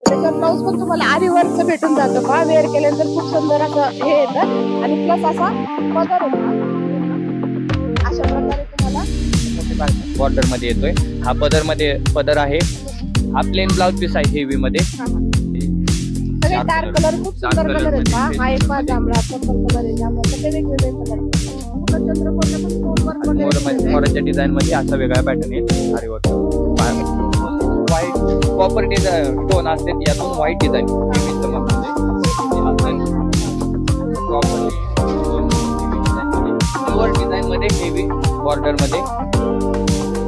त्याचा ब्लाऊज पण तुम्हाला आरी वर्क भेटून जातो का, वेअर केल्यानंतर खूप सुंदर असं हे येतं आणि प्लस असा पदर होता अशा प्रकारे तुम्हाला बॉर्डर मध्ये येतोय। हा पदर मध्ये पदर आहे, हा प्लेन ब्लाउज पीस आहे हेवी मध्ये। सगळे डार्क कलर खूप सुंदर कलर आहेत का, हा एक पा जांभळा पर्पल कलर आहे, जांभळा सगळे वेगवेगळे कलर चंद्रकोरला पण स्टोन वर्क वगैरे मोराच्या डिझाइन मध्ये असा वेगळा पॅटर्न आहे आरी work. White copper design stone असते, यातून व्हाईट डिझाइन सिल्वर डिझाइन मध्ये हेवी बॉर्डर मध्ये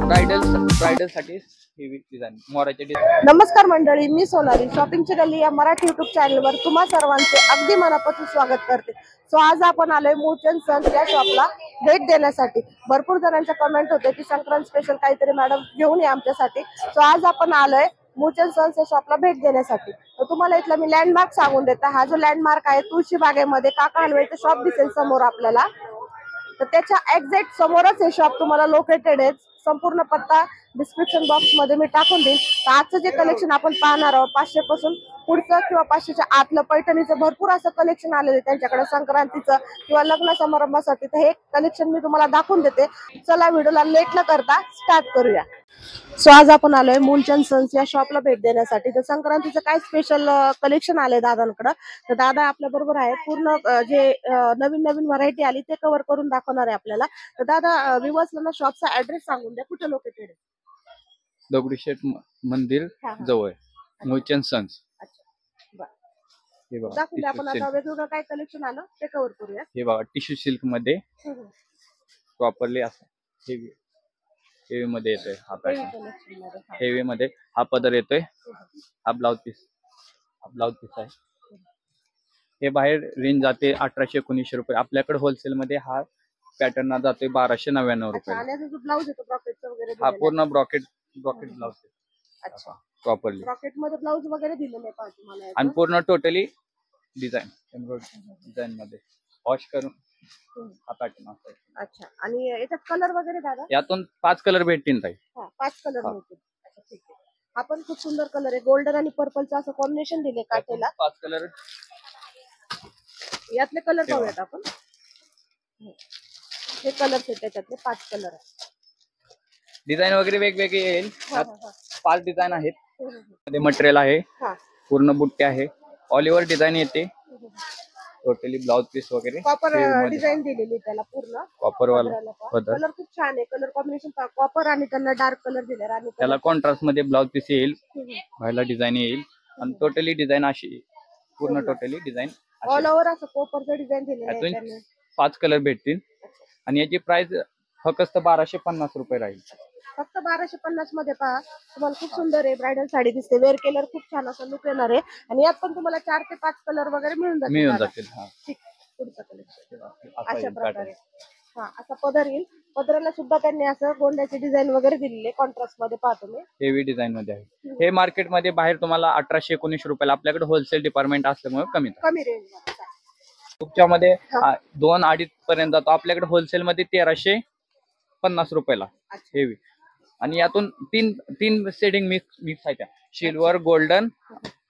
ब्राइडल साठी हेवी डिझाइन मोराचे डिझाइन। नमस्कार मंडळी, मी सोनाली शॉपिंगची गल्ली या मराठी युट्यूब चॅनलवर तुम्हा सर्वांचे अगदी मनापासून स्वागत करते। सो आज आपण आलोय मूळचंद सन्स या शॉपला भेट देण्यासाठी। भरपूर जणांच्या कमेंट होते की संक्रांत स्पेशल काहीतरी मॅडम घेऊन या आमच्यासाठी। सो आज आपण आलोय मूळचंद सन्स या शॉपला भेट देण्यासाठी। तर तुम्हाला इथला मी लँडमार्क सांगून देते। हा जो लँडमार्क आहे तुळशी बागेमध्ये काका हलवाईचं शॉप दिसेल समोर आपल्याला, तर त्याच्या एक्झॅक्ट समोरच हे शॉप तुम्हाला लोकेटेड आहे। संपूर्ण पत्ता डिस्क्रिप्शन बॉक्स मध्ये मी टाकून देईन। तर आजचं जे कलेक्शन आपण पाहणार आहोत 500 पासून पुढचं किंवा 500च्या आतलं पैठणीचं भरपूर असं कलेक्शन आलेलं आहे त्यांच्याकडे संक्रांतीचं किंवा लग्न समारंभासाठी। तर हे कलेक्शन मी तुम्हाला दाखवून देते। चला व्हिडिओला लेट न करता स्टार्ट करूया। सो आज आपण आलोय मूळचंद सन्स या शॉपला भेट देण्यासाठी। तर संक्रांतीचं काय स्पेशल कलेक्शन आलंय दादांकडे, तर दादा आपल्या बरोबर आहे। पूर्ण जे नवीन नवीन व्हरायटी आली ते कव्हर करून दाखवणार आहे आपल्याला। तर दादा व्ह्यूअर्सला शॉपचा ऍड्रेस सांगून द्या, कुठे लोकेटेड आहे? दगडूशेठ मंदिर जवळ मूळचंद सन्स। हे बघा दाखवून द्या आपण आता वेगवेगळं काय कलेक्शन आलं ते कव्हर करूया। हे बघा टिश्यू सिल्क मध्ये प्रॉपरली असं हेवी मध्ये येतोय हा पॅटर्न। हेवी मध्ये हा पदर येतोय, हा ब्लाउज पीस आहे। हे बाहेर रेंज जाते 1800-1900 रुपये, आपल्याकडे होलसेल मध्ये हा पॅटर्न जातोय 1299 रुपये। हा पूर्ण ब्रॉकेट ब्लाउज आहे प्रॉपरली, ब्रॉकेट मध्ये ब्लाउज वगैरे दिलेले आहे पहा तुम्हाला, आणि पूर्ण टोटली डिझाइन मध्ये वॉश करून हा पॅटर्न असतो। अच्छा, आणि याच्यात कलर वगैरे दादा? यातून 5 कलर भेटतील ताई। 5 कलर मिळतील। अच्छा ठीक आहे। हा पण खूप सुंदर कलर आहे, गोल्डन आणि पर्पलचं असं कॉम्बिनेशन दिले काठेला। 5 कलर, यातले कलर पाहूयात आपण। हे कलर आहेत त्याच्यातले 5 कलर आहे। डिझाइन वगैरे वेगवेगळे येईल, 5 डिझाइन आहेत। मध्ये मटेरियल आहे, पूर्ण बुट्टे आहे, ऑल ओव्हर डिझाइन येते, टोटली ब्लाउज पीस वगैरे कॉपर डिझाइन दिलेली त्याला पूर्ण कॉपर वाला कलर खूप छान आहे। कलर कॉम्बिनेशन कॉपर आणि त्यांना डार्क कलर दिले, आणि त्याला कॉन्ट्रास्ट मध्ये ब्लाउज पीस येईल, बाहेरला डिझाइन येईल, आणि टोटली डिझाइन अशी पूर्ण टोटली डिझाइन ऑल ओव्हर असं कॉपरचं डिझाइन दिलेलं आहे त्यांनी। 5 कलर भेटतील, आणि याची प्राइस फक्त 1250 रुपये राहील। फक्त 1250 मध्ये पहा, तुम्हाला खूप सुंदर आहे ब्रायडल साडी दिसते। वेअर केलर खूप छान असं लुक येणार आहे, आणि यात पण तुम्हाला 4 ते 5 कलर वगैरे मिळून जातील। ठीक, पुढचं कलेक्शन अशा प्रकारे असा पदर येईल। पदराला सुद्धा त्यांनी असं गोंड्याचे डिझाइन वगैरे दिलेले कॉन्ट्रास्ट मध्ये पाहतो मी, हेवी डिझाइन मध्ये आहे। हे मार्केट मध्ये बाहेर तुम्हाला 1800-1900 रुपयाला, आपल्याकडे होलसेल डिपार्टमेंट असल्यामुळे कमी रेंज तुमच्यामध्ये 2-2.5 पर्यंत जातो, आपल्याकडे होलसेल मध्ये 1350 रुपयाला हेवी। आणि यातून तीन शेडिंग मिक्स आहे, त्या सिल्वर गोल्डन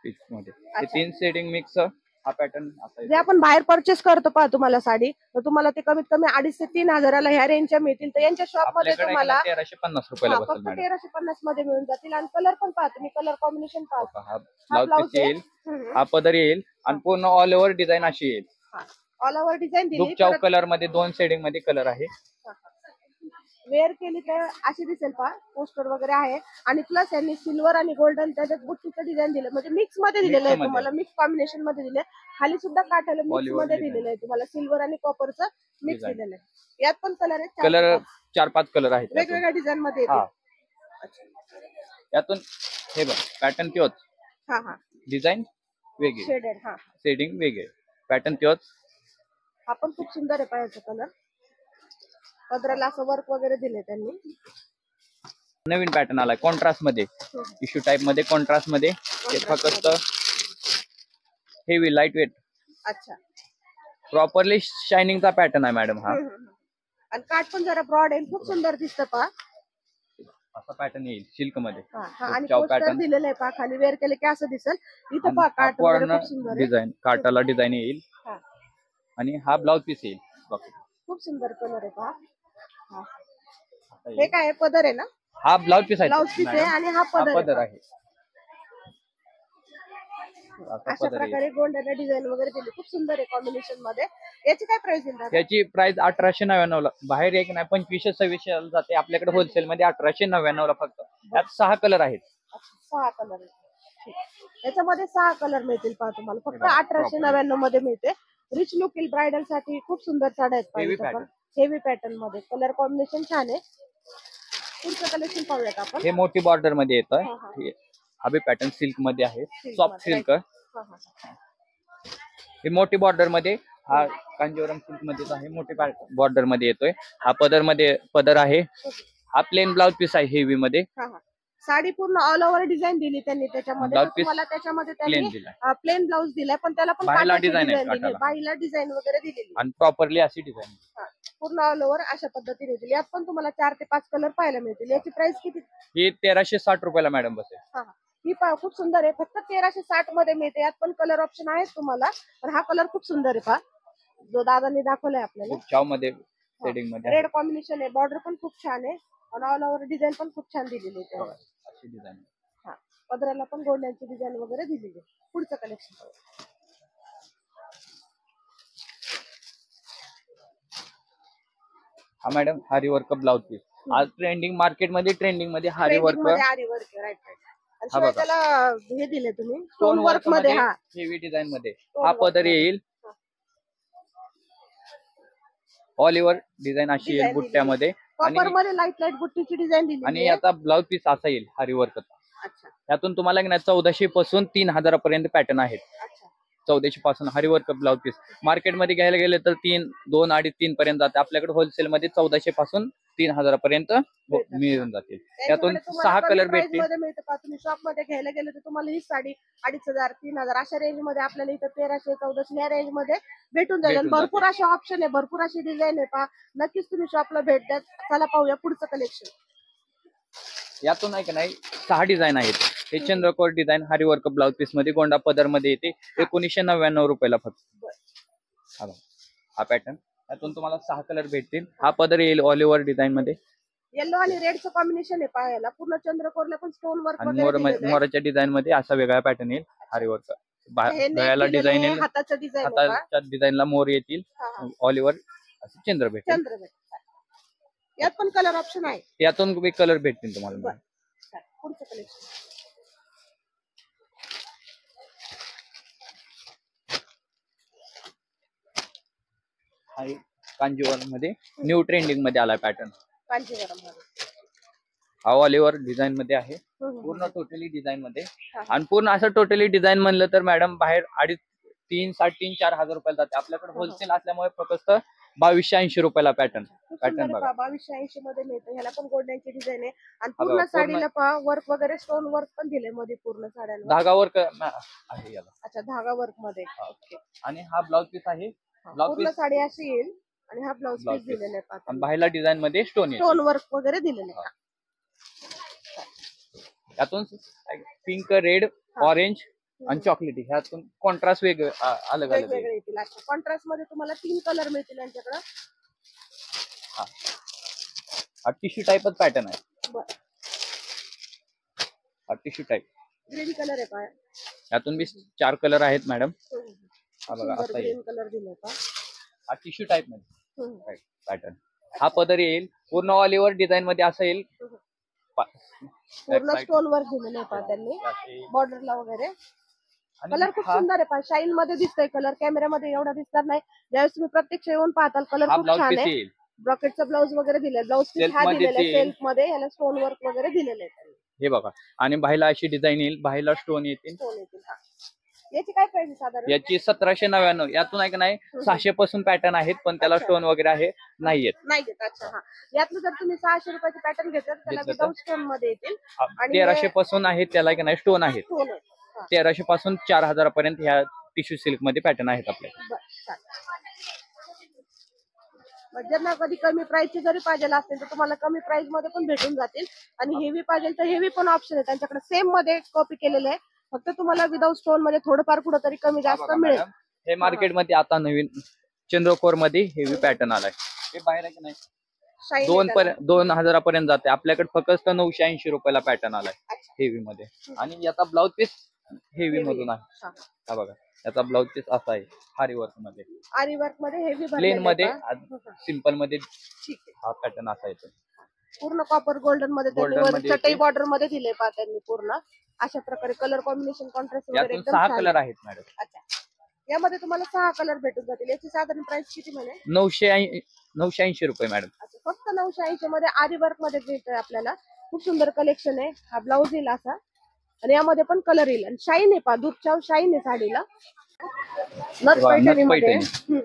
पीस मध्ये हे 3 शेडिंग मिक्स हा पॅटर्न असा। जे आपण बाहेर परचेस करतो पहा तुम्हाला साडी, तर तुम्हाला ते कमीत कमी 2,500 ते 3,000ला ह्या रेंजच्या मिळतील। तर यांच्या शॉप मध्ये तुम्हाला 1350 रुपयाला फक्त 1350 मध्ये मिळून जातील। आणि कलर पण पहा तुम्ही, कलर कॉम्बिनेशन पहा, हा ब्लाउज पीस येईल, हा पदर येईल, आणि पूर्ण ऑल ओव्हर डिझाइन अशी येईल। ऑल ओव्हर डिझाइन दिली, दुपचाव कलर मध्ये 2 शेडिंग मध्ये कलर आहे। वेअर केली तर अशी दिसेल पहा, पोस्टर वगैरे आहे, आणि प्लस यांनी सिल्वर आणि गोल्डन त्याच्यात बुट्टीचं डिझाइन दिलं, म्हणजे मिक्स मध्ये दिलेलं आहे तुम्हाला, मिक्स कॉम्बिनेशन मध्ये दिले। खाली सुद्धा काठाला मिक्स मध्ये दिलेलं आहे तुम्हाला, सिल्वर आणि कॉपरचं मिक्स दिलेलं आहे। यात पण कलर आहेत, कलर 4-5 कलर आहेत वेगवेगळ्या डिझाइन मध्ये। यातून हे बघ पॅटर्न त्योच, डिझाइन वेगळी, शेडिंग वेगळे, पॅटर्न त्योच। हा पण खूप सुंदर आहे पायाचा कलर, पदराला असं वर्क वगैरे दिले त्यांनी। नवीन पॅटर्न आलाय कॉन्ट्रास्ट मध्ये, टिश्यू टाइप मध्ये कॉन्ट्रास्ट मध्ये, फक्त हेवी लाइट वेट। अच्छा, प्रॉपरली शायनिंगचा पॅटर्न आहे मॅडम हा। आणि काठ पण जरा ब्रॉड आहे, खूप सुंदर दिसतं पहा। असा पॅटर्न येईल सिल्क मध्ये. आणि चाव पोस्टर पॅटर्न दिलेलं आहे पहा, खाली वेअर केले की असं दिसेल. इथं पहा काट वगैरे खूप सुंदर आहे. डिझाईन काटाला डिझाईन येईल हा, आणि हा ब्लाउज पीस येईल बघ. खूप सुंदर कलर आहे पहा. हा. हे काय आहे, पदर आहे ना? हा ब्लाउज पीस आहे ब्लाउज पीस आहे मॅडम. आणि हा हा पदर पदर आहे. आहे. असा अशा पदर येईल. प्रकारे गोल्डन डिझाईन वगैरे दिली, खूप सुंदर आहे कॉम्बिनेशन मध्ये. याची काय प्राइस दिली दादा? त्याची प्राइस 1899 ला. बाहेर एक नाही 2500-2600 जाते, आपल्याकडे होलसेल मध्ये 1899 ला फक्त. त्यात 6 कलर आहेत. 6 कलर आहे. ठीक. याच्यामध्ये 6 कलर मिळतील पहा तुम्हाला, फक्त बघा, 1899 मध्ये मिळते. रिच लुक येईल ब्रायडल साठी, खूप सुंदर साड्या आहेत Heavy पाहिजे pattern. हेवी पॅटर्न मध्ये. कलर कॉम्बिनेशन छान आहे. पुढचं कलेक्शन पाहूयात आपण. हे मोठी बॉर्डर मध्ये येतं. हा, हा. हा बी पॅटर्न सिल्क मध्ये आहे, Silk सॉफ्ट मध्ये, सिल्क. हा, हा. हे मोठी बॉर्डर मध्ये, हा कांजीवरम सिल्क मध्येच आहे, मोठी बॉर्डर मध्ये येतोय. हा पदर आहे. हा प्लेन ब्लाउज पीस आहे हेवी मध्ये. हा, हा. साडी पूर्ण ऑल ओव्हर डिझाईन दिली त्यांनी त्याच्यामध्ये. Blouse तर तुम्हाला piece त्याच्यामध्ये plain त्यांनी दिलाय. प्लेन ब्लाउज दिलाय, पण त्याला पण बाहीला काठाची design आहे, डिझाईन दिली, काठाला. बाहीला डिझाईन वगैरे दिलेली. आणि प्रॉपरली अशी डिझाईन. हा. पूर्ण ऑल ओव्हर अशा पद्धतीने दिली. यात पण तुम्हाला 4 ते 5 कलर पाहायला मिळतील. याची प्राइस किती? ही 1360 रुपयाला मॅडम बसेल. हा, हा. ही पहा, खूप सुंदर आहे. फक्त 1360 मध्ये मिळते. यात पण कलर ऑप्शन आहेत तुम्हाला, पण हा कलर खूप सुंदर आहे पहा, जो दादांनी दाखवलाय आपल्याला. खूप चाव मध्ये शेडिंग मध्ये रेड कॉम्बिनेशन आहे. बॉर्डर पण खूप छान आहे आणि ऑल ओव्हर डिझाईन पण खूप छान दिलेली आहे. आहे. अशी डिझाईन. हा, पदराला पण गोंड्यांची डिझाईन वगैरे दिलेली आहे. पुढचं कलेक्शन. हा मॅडम हरी वर्क ब्लाउज पीस. आज मार्केट मध्ये ट्रेंडिंग मध्ये हरी वर्क. आरी वर्क, राईट राईट. आणि शिवाय बघा. त्याला हे दिले तुम्ही स्टोन स्टोन वर्क मध्ये. हा, हेवी डिझाईन मध्ये Stone हा work पदर मध्ये. येईल. ऑल ओव्हर डिझाईन अशी येईल Design बुट्ट्यामध्ये. कॉपर मध्ये लाईट लाईट बुट्टीची डिझाईन दिली आणि याचा ब्लाउज पीस असा येईल हरी वर्कचा. अच्छा यातून तुम्हाला 1400 पासून 3000 पर्यंत पॅटर्न आहेत. अच्छा. 1400 पासून हरी वर्क ब्लाउज पीस. मार्केटमध्ये घ्यायला गेले तर 2, 2.5, 3 पर्यंत जाते. आपल्याकडे होलसेल मध्ये 1400 पासून 3000 पर्यंत मिळून जातील. त्यातून 6 कलर भेटतील. तुम्ही शॉप मध्ये घ्यायला गेले तर तुम्हाला ही साडी 2500, 3000 अशा रेंज मध्ये आपल्याला इथं 1300, 1400 या रेंज मध्ये भेटून जाईल. भेटून भरपूर असे ऑप्शन आहे, भरपूर अशी डिझाईन आहे पहा. नक्कीच तुम्ही शॉपला भेट द्या. चला पाहूया पुढचं कलेक्शन. यातून आहे की नाही 6 डिझाईन आहेत. हे चंद्रकोर डिझाईन हरी वर्क ब्लाउज पीस मध्ये गोंडा पदर मध्ये येते. 1999 रुपयाला फक्त. हा पॅटर्न. यातून तुम्हाला 6 कलर भेटतील. हा पदर येईल ऑल ओव्हर डिझाइन मध्ये. येलो आणि रेडचं कॉम्बिनेशन आहे पाहायला. पूर्ण चंद्रकोरला पण स्टोन वर्क आणि वगैरे दिलेलं आहे. मोराच्या डिझाइन मध्ये असा वेगळा पॅटर्न येईल हरी वर्क. हे neck गळ्याला दिलेलं डिझाईन आहे, येईल. हाताचं डिझाईन आहे पहा. हाताच्या डिझाईनला मोर येतील. ऑल ओव्हर असे चंद्र भेटेल. चंद्र भेटतात. यात पण कलर ऑप्शन आहे. यातून कलर भेटतील तुम्हाला. पुढचं कलेक्शन. कांजीवरम मध्ये न्यू ट्रेंडिंग मध्ये आलाय पॅटर्न. कांजीवरम मध्ये हा ऑल ओव्हर डिझाईन मध्ये आहे. पूर्ण टोटली डिझाईन मध्ये. आणि पूर्ण असं टोटली डिझाईन म्हणलं तर मॅडम बाहेर 3,500, 3,500, 4,000 रुपयाला जाते. आपल्याकडे होलसेल असल्यामुळे फक्त 2280 रुपयाला पॅटर्न बघा. 2280 मध्ये मिळतं. ह्याला पण गोल्डनची डिझाईन आहे आणि पूर्ण साडीला पहा वर्क वगैरे स्टोन वर्क पण दिले मध्ये पूर्ण साड्यांना. धागा वर्क आहे याला. अच्छा, धागा वर्क मध्ये. ओके. आणि हा ब्लाउज पीस आहे. पूर्ण साडी अशी येईल आणि हा ब्लाउज पीस दिलेला आहे पहा. आणि बाहेरला डिझाईन मध्ये स्टोन वर्क वगैरे दिलेले आहे. यातून पिंक, रेड, ऑरेंज आणि चॉकलेटी ह्यातून कॉन्ट्रास्ट वेगळे अलग अलग येतील. अच्छा, कॉन्ट्रास्ट मध्ये तुम्हाला 3 कलर मिळतील यांच्याकडे. हा टिश्यू टाईपच पॅटर्न आहे. हा टिश्यू टाईप ग्रीन कलर आहे पहा. यातून बी 4 कलर आहेत मॅडम. हा बघा असा ग्रीन कलर दिलाय पहा. हा टिश्यू टाईप मध्ये पॅटर्न. हा पदर येईल पूर्ण ऑल ओव्हर डिझाईन मध्ये असं येईल. पूर्ण स्टोन वर्क दिलेलं आहे पहा त्यांनी बॉर्डरला वगैरे. कलर खूप सुंदर आहे पहा. शाईन मध्ये दिसतोय कलर. कॅमेऱ्यामध्ये एवढा दिसणार नाही. ज्यावेळेस तुम्ही प्रत्यक्ष येऊन पाहताल कलर खूप छान आहे. ब्रॉकेटचा ब्लाऊज वगैरे दिलाय. ब्लाऊज पीस हा दिलेला आहे सेल्फ मध्ये. ह्याला स्टोन वर्क वगैरे दिलेलं आहे. हे बघा. आणि बाहेरला अशी डिझाईन येईल. बाहेरला स्टोन येतील. याची काय प्राइस साधारण? याची 1799. यातून आहे का नाही 600 पासून पॅटर्न आहेत पण त्याला स्टोन वगैरे आहे नाही येत. अच्छा. हा, यातलं जर तुम्ही 600 रुपयाचे पॅटर्न घेतलं त्याला विदाउट स्टोन मध्ये येतील. आणि 1300 पासून आहेत त्याला की नाही स्टोन आहेत. 1300 पासून 4000 पर्यंत ह्या टिश्यू सिल्क मध्ये पॅटर्न आहेत आपल्याकडे. ज्यांना कधी कमी प्राइसचे जरी पाहिजे असतील तर तुम्हाला कमी प्राइस मध्ये पण भेटून जातील. आणि हेवी पाहिजे तर हेवी पण ऑप्शन आहे त्यांच्याकडे, सेम मध्ये कॉपी केलेले आहे. फक्त तुम्हाला विदाउट स्टोन मध्ये थोडंफार कुठंतरी कमी हा जास्त बघा मिळेल. मॅडम, हे मार्केटमध्ये आता नवीन चंद्रकोर मध्ये हेवी पॅटर्न आलाय. हे बाहेर आहे की नाही, शाईन 2,000 जाते. आपल्याकडे फक्त 980 रुपयाला पॅटर्न आलाय अच्छा. हेवी मध्ये. आणि याचा ब्लाउज पीस हेवी हेवी मधून आहे. हा. हा बघा, याचा ब्लाउज पीस असा आहे, हारी वर्क मध्ये, आरी वर्क मध्ये हेवी प्लेन मध्ये, ठीक सिंपल मध्ये. आहे. हा पॅटर्न असा येतो. पूर्ण कॉपर गोल्डन मध्ये त्यांनी Golden वर मध्ये चटई येते. बॉर्डर मध्ये दिले पहा त्यांनी पूर्ण अशा प्रकारे. कलर कॉम्बिनेशन कॉन्ट्रास्ट वगैरे यातून एकदम 6 छान कलर आहे. आहेत मॅडम. अच्छा, यामध्ये तुम्हाला 6 कलर भेटून जातील. याची साधारण प्राइस किती म्हणे? 980 रुपये मॅडम. अच्छा, फक्त 980 मध्ये आरी वर्क मध्ये भेटतोय आपल्याला. खूप सुंदर कलेक्शन आहे. हा ब्लाऊज येईल असा आणि यामध्ये पण कलर येईल. आणि शाईन आहे पहा, दूधच्या शाईन आहे साडीला. नथ हे बघा, नथ पैठणी मध्ये. पैठणी.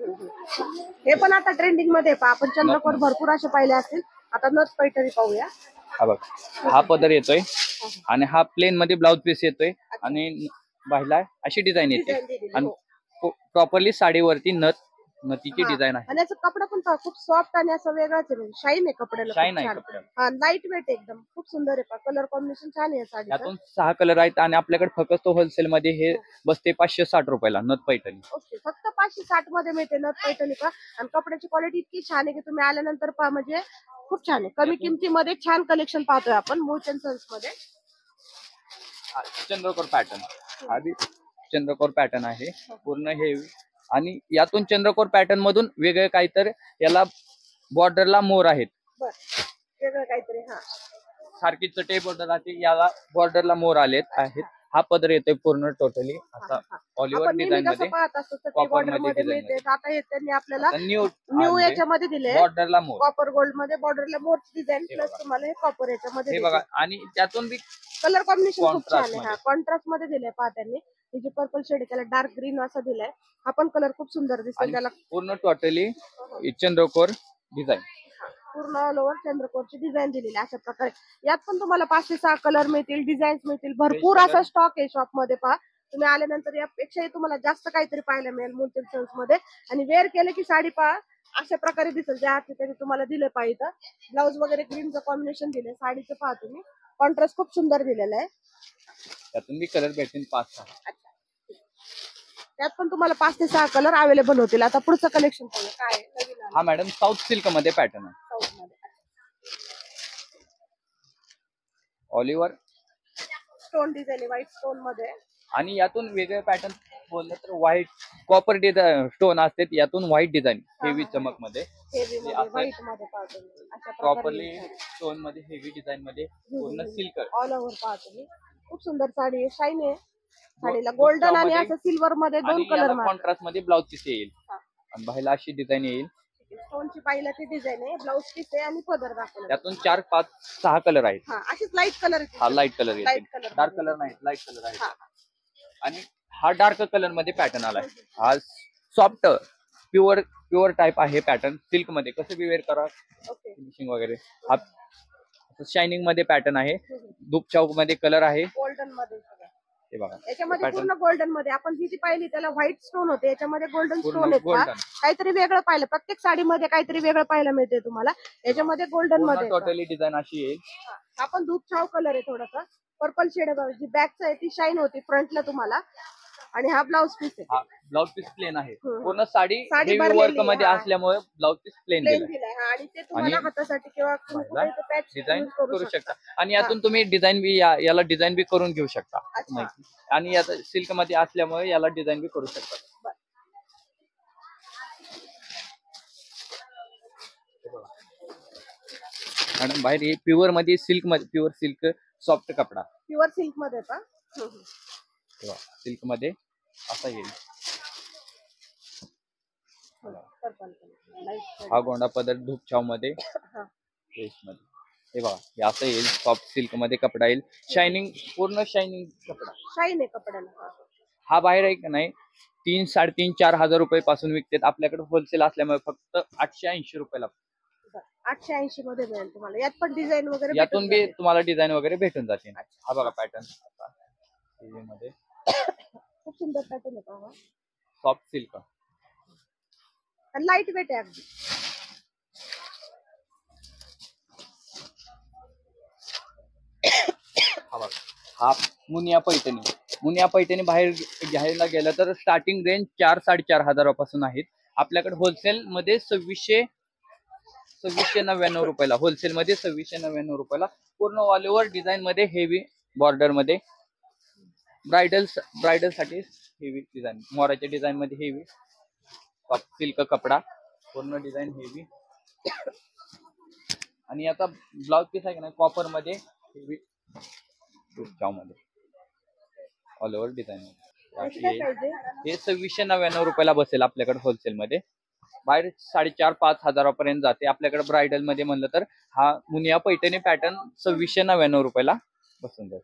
हे पण आता ट्रेंडिंग मध्ये आहे पहा. आपण चंद्रकोर नथ. भरपूर असे पाहिले असतील. आता नथ पैठणी पाहूया. हा बघ, हा पदर येतोय आणि हा प्लेन मध्ये ब्लाउज पीस येतोय आणि बाहेरला अशी डिझाईन येते. डिझाईन दिलेली, आणि हो. प्रॉपरली साडीवरती नथीची हा. डिझाईन आहे. आणि याचं कपडा पण पहा, खूप सॉफ्ट आणि असं वेगळाच आहे. शाईन आहे कपड्याला, शाईन खूप आहे छान. कपड्याला. हा, लाईट वेट एकदम, खूप सुंदर आहे पहा. कलर कॉम्बिनेशन छान आहे साडीचं. यातून 6 कलर आहेत आणि आपल्याकडे फक्त होलसेल मध्ये हे बसते 560 रुपयाला नथ पैठणी. ओके, फक्त 560 मध्ये मिळते नथ पैठणी पहा. आणि कपड्याची क्वालिटी इतकी छान आहे की तुम्ही आल्यानंतर पहा, म्हणजे खूप छान आहे. कमी किमतीमध्ये छान कलेक्शन पाहतोय आपण मूळचंद सन्स मध्ये. चंद्रकोर पॅटर्न, आधी चंद्रकोर पॅटर्न आहे पूर्ण हे. आणि यातून चंद्रकोर पॅटर्न मधून वेगळे काहीतरी, याला बॉर्डरला मोर आहेत. बर, वेगळं काहीतरी. हा, सारखी चटई बॉर्डर राहते, याला बॉर्डरला मोर आहेत. हा पदर येतोय पूर्ण टोटली असा ऑलिव्हर आपण नेहमी डिझाईन कसं मध्ये, पाहत असतो चटई कॉपर बॉर्डर मध्ये मध्ये डिझाईन मिळते. मध्ये. आता हे त्यांनी आपल्याला न्यू न्यू याच्यामध्ये दिले. बॉर्डरला मोर, कॉपर गोल्ड मध्ये बॉर्डरला मोरची डिझाईन हे प्लस बघा. तुम्हाला हे कॉपर याच्यामध्ये हे दिले. बघा, आणि त्यातून बी कलर कॉम्बिनेशन खूप छान कॉन्ट्रास्ट आहे. हा, मध्ये. कॉन्ट्रास्ट मध्ये दिलंय पहा त्यांनी. हे जे पर्पल शेड आहे त्याला डार्क ग्रीन असं दिलंय. हा पण कलर खूप सुंदर दिसेल आणि त्याला. पूर्ण टोटली चंद्रकोर डिझाईन. पूर्ण ऑल ओव्हर चंद्रकोरची डिझाईन दिलेली आहे अशा प्रकारे. यात पण तुम्हाला 5 ते 6 कलर मिळतील, डिझाईन्स मिळतील. भरपूर color. असा स्टॉक आहे शॉप मध्ये पहा. तुम्ही आल्यानंतर यापेक्षाही तुम्हाला जास्त काहीतरी पाहायला मिळेल मूलचंद सन्स मध्ये. आणि वेअर केलं की साडी पहा अशा प्रकारे दिसेल, ज्या अर्थी त्यांनी तुम्हाला दिले पाहिजे. ब्लाऊज वगैरे ग्रीनचं कॉम्बिनेशन दिलंय. साडीचं पहा तुम्ही, कॉन्ट्रास्ट खूप सुंदर दिलेला आहे. त्यातून बी कलर भेटेल 5-6. अच्छा, त्यात पण तुम्हाला 5 ते 6 कलर अवेलेबल होतील. आता पुढचं कलेक्शन पाहूया काय आहे नवीन आलं हा मॅडम, साऊथ सिल्क मध्ये पॅटर्न आहे, साऊथ मध्ये. ऑलिव्हर स्टोन डिझाईन आहे, व्हाईट स्टोन मध्ये. आणि यातून वेगळे पॅटर्न बोललं तर व्हाईट कॉपर डिझाईन स्टोन असते, यातून व्हाईट डिझाईन हेवी चमक मध्ये, हेवी मध्ये, असं व्हाईट मध्ये पाहतो मी. अशा प्रकारे प्रॉपरली स्टोन मध्ये हेवी डिझाईन मध्ये पूर्ण सिल्क. ऑल ओव्हर पाहतो मी. खूप सुंदर साडी आहे, शाईन आहे साडीला. गोल्डन आणि असं सिल्वर मध्ये दोन कलर कॉन्ट्रास्ट मध्ये ब्लाउज पीस येईल आणि बाहेरला अशी डिझाईन येईल. स्टोनची पाहिला ती डिझाईन आहे, ब्लाऊज पीस आहे आणि पदर दाखवला. त्यातून 4-5-6 कलर आहेत. हा, अशीच लाईट कलर आहे. हा लाईट कलर लाईट येईल, कलर, डार्क कलर नाही, लाईट कलर आहे. हा. आणि हा डार्क कलर मध्ये पॅटर्न आलाय. हा सॉफ्ट प्युअर टाइप आहे पॅटर्न, सिल्क मध्ये. कसं बी वेअर करा, ओके. फिनिशिंग वगैरे. हा शायनिंग मध्ये पॅटर्न आहे, धूप चौक मध्ये कलर आहे. गोल्डन मध्ये सगळं. हे बघा, याच्यामध्ये पूर्ण गोल्डन मध्ये. आपण जी पाहिली त्याला व्हाईट स्टोन होते, याच्यामध्ये गोल्डन पूर्ण स्टोन आहेत पहा. golden. काहीतरी वेगळं पाहिलं, प्रत्येक साडीमध्ये काहीतरी वेगळं पाहायला मिळते तुम्हाला. याच्यामध्ये गोल्डन पूर्ण मध्ये टोटली डिझाईन अशी येईल. हा पण दूध छाव कलर आहे, थोडासा पर्पल शेड आहे. जी बॅक आहे ती शाईन होती फ्रंटला तुम्हाला. आणि हा ब्लाऊज पीस आहे. हा ब्लाउज पीस प्लेन आहे, पूर्ण साडी साडी हेवी भरलेली वर्क आहे, मध्ये हा. असल्यामुळे ब्लाउज पीस प्लेन प्लेन दिलाय. दिलाय. हा, आणि ते तुम्हाला आणि हातासाठी किंवा तुम्ही कुठे इथे पॅच डिझाईन यूज करू करू शकता. शकता. आणि यातून तुम्ही डिझाईन बी याला डिझाईन बी करून घेऊ शकता. अच्छा. आणि यात सिल्क मध्ये असल्यामुळे याला डिझाईन बी करू शकता. मॅडम बाहेर हे प्युअर मध्ये सिल्क मध्ये, प्युअर सिल्क सॉफ्ट कपडा, प्युअर सिल्क मध्ये का? सिल्क मध्ये असा येईल. Purple light. हा गोंडा पदर धूप छाव मध्ये, ड्रेस मध्ये. हे बघा, हे असं येईल, सॉफ्ट सिल्क मध्ये कपडा येईल, शायनिंग, पूर्ण शायनिंग कपडा. शाईन आहे कपड्याला. हा बाहेर आहे का नाही 3-3.5-4 हजार रुपये पासून विकतात. आपल्याकडे होलसेल असल्यामुळे फक्त 880 रुपयाला. 880 मध्ये मिळेल तुम्हाला. यात पण डिझाईन वगैरे यातून भेटून बी जातील. तुम्हाला डिझाईन वगैरे भेटून जाते. हा बघा पॅटर्न मध्ये, खूप सुंदर पॅटर्न आहे. सॉफ्ट सिल्क लाईट वेट आहे अगदी. हा मुनिया पैठणी. मुनिया पैठणी बाहेर घ्यायला गेलं तर स्टार्टिंग रेंज 4-4.5 हजारापासून आहेत. आपल्याकडे होलसेल मध्ये 2699 रुपयाला, होलसेल मध्ये 2699 रुपयाला. पूर्ण ऑल ओव्हर डिझाईन मध्ये हेवी बॉर्डर मध्ये ब्रायडल साठी हेवी डिझाईन, मोराच्या डिझाईन मध्ये हेवी सिल्क कपडा, पूर्ण डिझाईन हेवी. आणि आता ब्लाउज पीस आहे का नाही कॉपर मध्ये हेवी मध्ये ऑल ओव्हर डिझाईन. हे 2699 रुपयाला बसेल आपल्याकडे होलसेल मध्ये. बाहेर 4.5-5 हजारापर्यंत जाते. आपल्याकडे ब्रायडल मध्ये म्हणलं तर हा मुनिया पैठणी पॅटर्न 2699 रुपयाला बसून जाईल.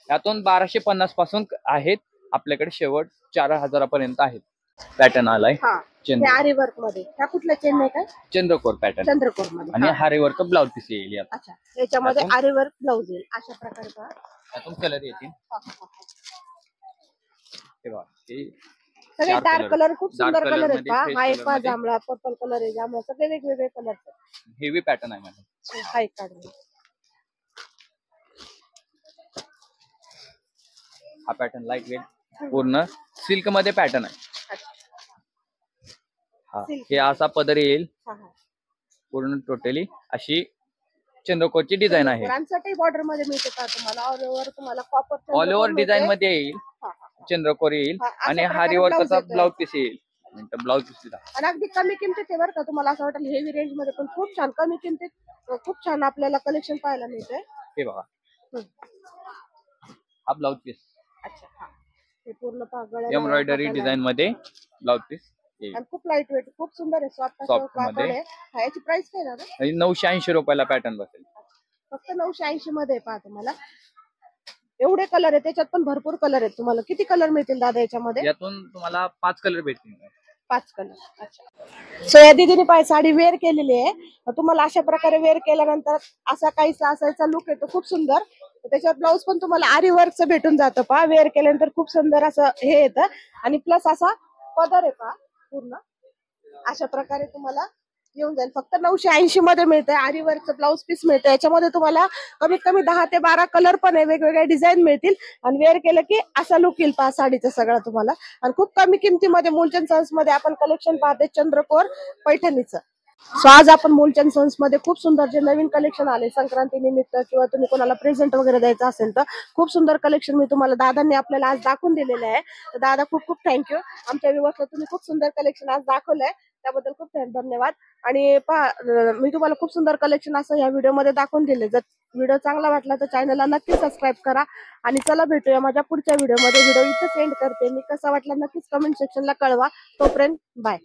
यातून 1250 पासून आहेत आपल्याकडे, शेवट 4000पर्यंत आहेत. पॅटर्न आलाय आरी वर्क मध्ये. ह्या कुठल्या चेन आहे काय? चंद्रकोर पॅटर्न. चंद्रकोर मध्ये. आणि हारी वर्क ब्लाउज पीस येईल यात. अच्छा, याच्यामध्ये आरी वर्क ब्लाउज येईल अशा प्रकारचा. यातून कलर येतील. हे बघा, हे सगळे डार्क कलर, खूप सुंदर कलर आहेत. हा एक मध्ये जांभळा, पर्पल कलर आहे, जांभळा, सगळे वेगवेगळे कलर. हेवी पॅटर्न आहे मॅडम. हा एक काढून. हा पॅटर्न लाईट वेट पूर्ण सिल्क मध्ये पॅटर्न आहे. हा हे असा पदर येईल पूर्ण टोटली अशी चंद्रकोरची डिझाईन आहे. बॉर्डर मध्ये मिळते का तुम्हाला? ऑल ओव्हर तुम्हाला कॉपर ऑल ओव्हर डिझाईन मध्ये येईल, चंद्रकोर येईल आणि हारी वर्कचा ब्लाउज पीस येईल. ब्लाउज पीस आणि अगदी कमी किमतीत आहे बरं का. तुम्हाला असं वाटेल हेवी रेंज मध्ये, पण खूप छान कमी किमतीत खूप छान आपल्याला कलेक्शन पाहायला मिळतंय. हे बघा, हा ब्लाउज पीस. अच्छा, हा हे पूर्ण एम्ब्रॉयडरी डिझाईन मध्ये ब्लाउज पीस येईल. आणि खूप लाईट वेट, खूप सुंदर आहे, सॉफ्ट मध्ये. याची प्राइस काय ना? 980 रुपयाला पॅटर्न बसेल. फक्त 980 मध्ये पहा तुम्हाला. एवढे कलर आहे त्याच्यात, पण भरपूर कलर आहेत. तुम्हाला किती कलर मिळतील दादा याच्यामध्ये? यातून तुम्हाला 5 कलर भेटतील. 5 कलर. अच्छा. सो या दीदीने पाय साडी वेअर केलेली आहे. तुम्हाला अशा प्रकारे वेअर केल्यानंतर असा काहीसा असायचा लुक येतो, खूप सुंदर. त्याच्यात ब्लाऊज पण तुम्हाला आरी वर्कचं भेटून जातं पहा. वेअर केल्यानंतर खूप सुंदर असं हे येतं. आणि प्लस असा पदर आहे पहा पूर्ण अशा प्रकारे तुम्हाला येऊन जाईल. फक्त 980 मध्ये मिळतंय. आरी वर्कचं ब्लाऊज पीस मिळतं. याच्यामध्ये तुम्हाला कमीत कमी 10 ते 12 कलर पण आहे, वेगवेगळे डिझाईन मिळतील. आणि वेअर केलं की असा लुक येईल पहा साडीचा सगळा तुम्हाला. आणि खूप कमी किमतीमध्ये मूलचंद सन्स मध्ये आपण कलेक्शन पाहते चंद्रकोर पैठणीचं. सो आज आपण मूलचंद सन्स मध्ये खूप सुंदर जे नवीन कलेक्शन आले संक्रांती निमित्त, किंवा तुम्ही कोणाला प्रेझेंट वगैरे द्यायचं असेल तर खूप सुंदर कलेक्शन मी तुम्हाला दादांनी आपल्याला आज दाखवून दिलेले आहे. तर दादा खूप खूप थँक्यू. आमच्या व्ह्यूअर्सला तुम्ही खूप सुंदर कलेक्शन आज दाखवलंय, त्याबद्दल खूप धन्यवाद. आणि पहा, मी तुम्हाला खूप सुंदर कलेक्शन असं या व्हिडिओमध्ये दाखवून दिले. जर व्हिडिओ चांगला वाटला तर चॅनलला नक्कीच सबस्क्राईब करा. आणि चला भेटूया माझ्या पुढच्या व्हिडिओमध्ये. व्हिडिओ इथं एंड करते मी. कसा वाटला नक्कीच कमेंट सेक्शनला कळवा. तोपर्यंत बाय.